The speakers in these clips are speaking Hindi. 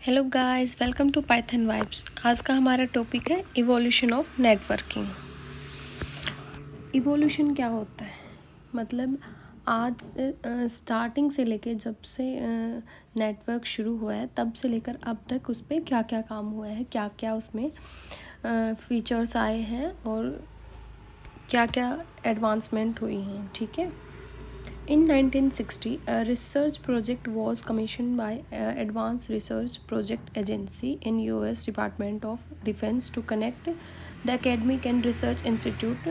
Hello guys, welcome to Python Vibes. आज का हमारा टॉपिक है इवोल्यूशन ऑफ नेटवर्किंग। इवोल्यूशन क्या होता है? मतलब आज स्टार्टिंग से लेके जब से नेटवर्क शुरू हुआ है तब से लेकर अब तक उस पर क्या क्या काम हुआ है, क्या क्या उसमें फीचर्स आए हैं और क्या क्या एडवांसमेंट हुई हैं। ठीक है। In 1960, a research project was commissioned by Advanced Research Project Agency in U.S. Department of Defense to connect the academic and research institute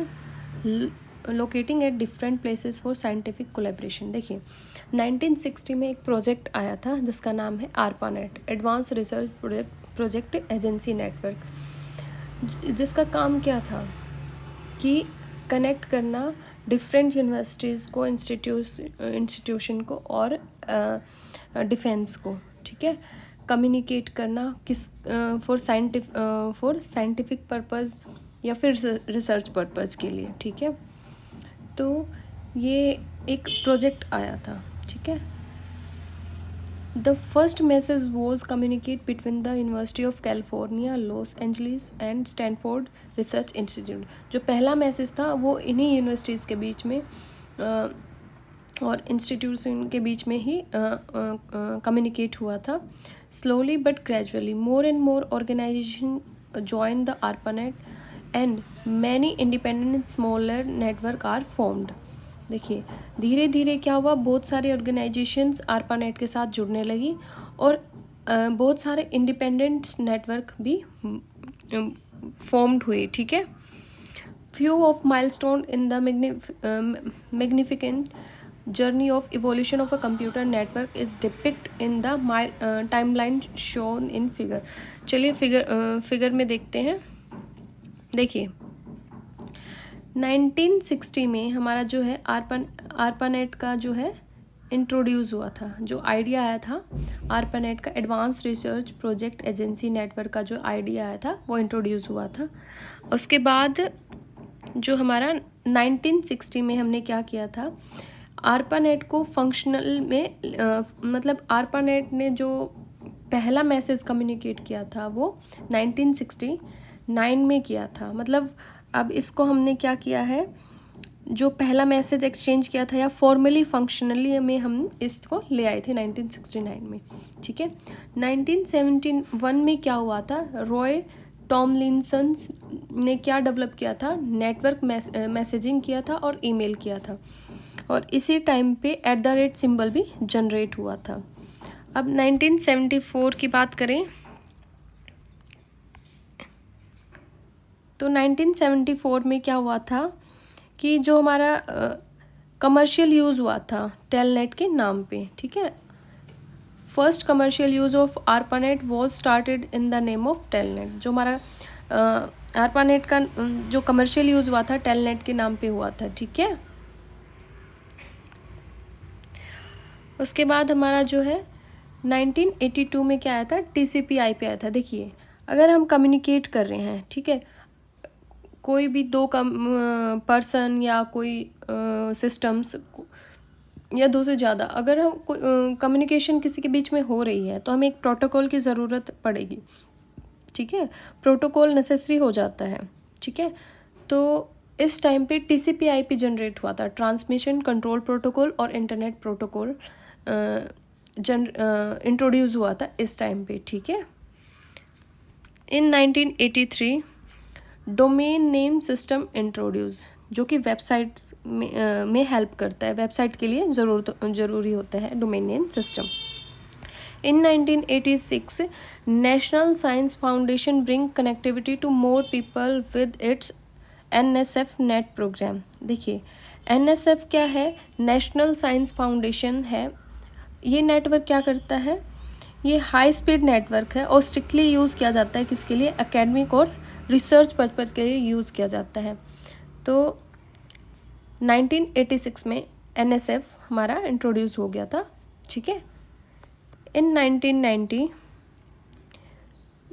locating at different places for scientific collaboration। देखिए 1960 में एक प्रोजेक्ट आया था जिसका नाम है ARPANET, advance research project agency network, जिसका काम क्या था कि कनेक्ट करना डिफरेंट यूनिवर्सिटीज़ को, इंस्टीट्यूशन को और डिफेंस को। ठीक है। कम्युनिकेट करना किस फॉर साइंटिफिक पर्पज़ या फिर रिसर्च पर्पज़ के लिए। ठीक है। तो ये एक प्रोजेक्ट आया था। ठीक है। The first message was communicated between the University of California, Los Angeles and Stanford Research Institute। जो पहला मैसेज था वो इन्हीं यूनिवर्सिटीज़ के बीच में और इंस्टीट्यूशन के बीच में ही कम्युनिकेट हुआ था। Slowly but gradually more and more organisation join the ARPANET and many independent smaller network are formed. देखिए धीरे धीरे क्या हुआ, बहुत सारे ऑर्गेनाइजेशंस ARPANET के साथ जुड़ने लगी और बहुत सारे इंडिपेंडेंट नेटवर्क भी फॉर्म्ड हुए। ठीक है। Few of milestone in the magnificent journey of evolution of a computer network is depict in the timeline shown in figure. चलिए फिगर में देखते हैं। देखिए 1960 में हमारा जो है ARPANET का जो है इंट्रोड्यूस हुआ था। जो आइडिया आया था ARPANET का, advance research project agency network का जो आइडिया आया था वो इंट्रोड्यूस हुआ था। उसके बाद जो हमारा 1960 में हमने क्या किया था, ARPANET को फंक्शनल में मतलब ARPANET ने जो पहला मैसेज कम्युनिकेट किया था वो 1969 में किया था। मतलब अब इसको हमने क्या किया है, जो पहला मैसेज एक्सचेंज किया था या फॉर्मली फंक्शनली में हम इसको ले आए थे 1969 में। ठीक है। 1971 में क्या हुआ था, रॉय टॉमलिंसन ने क्या डेवलप किया था, नेटवर्क मैसेजिंग किया था और ईमेल किया था और इसी टाइम पे @ सिंबल भी जनरेट हुआ था। अब 1974 की बात करें तो 1974 में क्या हुआ था कि जो हमारा कमर्शियल यूज़ हुआ था टेलनेट के नाम पे। ठीक है। First commercial use of ARPANET was started in the name of telnet. जो हमारा ARPANET का जो कमर्शियल यूज़ हुआ था टेलनेट के नाम पे हुआ था। ठीक है। उसके बाद हमारा जो है 1982 में क्या आया था, TCP/IP आया था। देखिए अगर हम कम्युनिकेट कर रहे हैं, ठीक है, कोई भी दो पर्सन या कोई सिस्टम्स या दो से ज़्यादा, अगर हम कम्युनिकेशन किसी के बीच में हो रही है तो हमें एक प्रोटोकॉल की ज़रूरत पड़ेगी। ठीक है। प्रोटोकॉल नेसेसरी हो जाता है। ठीक है। तो इस टाइम पे TCP/IP जनरेट हुआ था, ट्रांसमिशन कंट्रोल प्रोटोकॉल और इंटरनेट प्रोटोकॉल इंट्रोड्यूस हुआ था इस टाइम पे। ठीक है। इन 1983 डोमेन नेम सिस्टम इंट्रोड्यूस, जो कि वेबसाइट्स में हेल्प करता है। वेबसाइट के लिए ज़रूरी होता है domain name system. In 1986 national science foundation bring connectivity to more people with its NSF net programme. देखिए NSF क्या है, नेशनल साइंस फाउंडेशन है। ये नेटवर्क क्या करता है, ये हाई स्पीड नेटवर्क है और स्ट्रिक्टली यूज़ किया जाता है किसके लिए, एकेडमिक और रिसर्च पर्पज़ के लिए यूज़ किया जाता है। तो 1986 में NSF हमारा इंट्रोड्यूस हो गया था। ठीक है। इन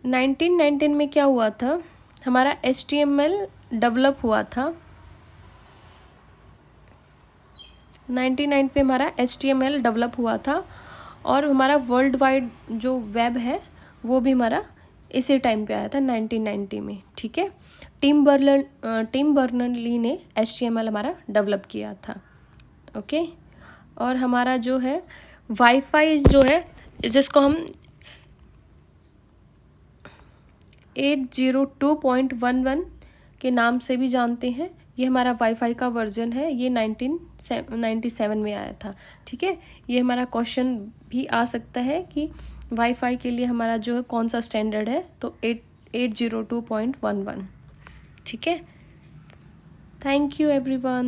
1990 में क्या हुआ था, हमारा HTML डेवलप हुआ था। 1999 पे हमारा HTML डेवलप हुआ था और हमारा वर्ल्ड वाइड जो वेब है वो भी हमारा इसी टाइम पे आया था 1990 में, ठीक है। टिम बर्नर्ली ने HTML हमारा डेवलप किया था, ओके। और हमारा जो है वाईफाई जो है, जिसको हम 802.11 के नाम से भी जानते हैं, ये हमारा वाईफाई का वर्जन है। ये 1997 में आया था, ठीक है। ये हमारा क्वेश्चन भी आ सकता है कि वाईफाई के लिए हमारा जो है कौन सा स्टैंडर्ड है, तो 802.11, ठीक है। Thank you everyone.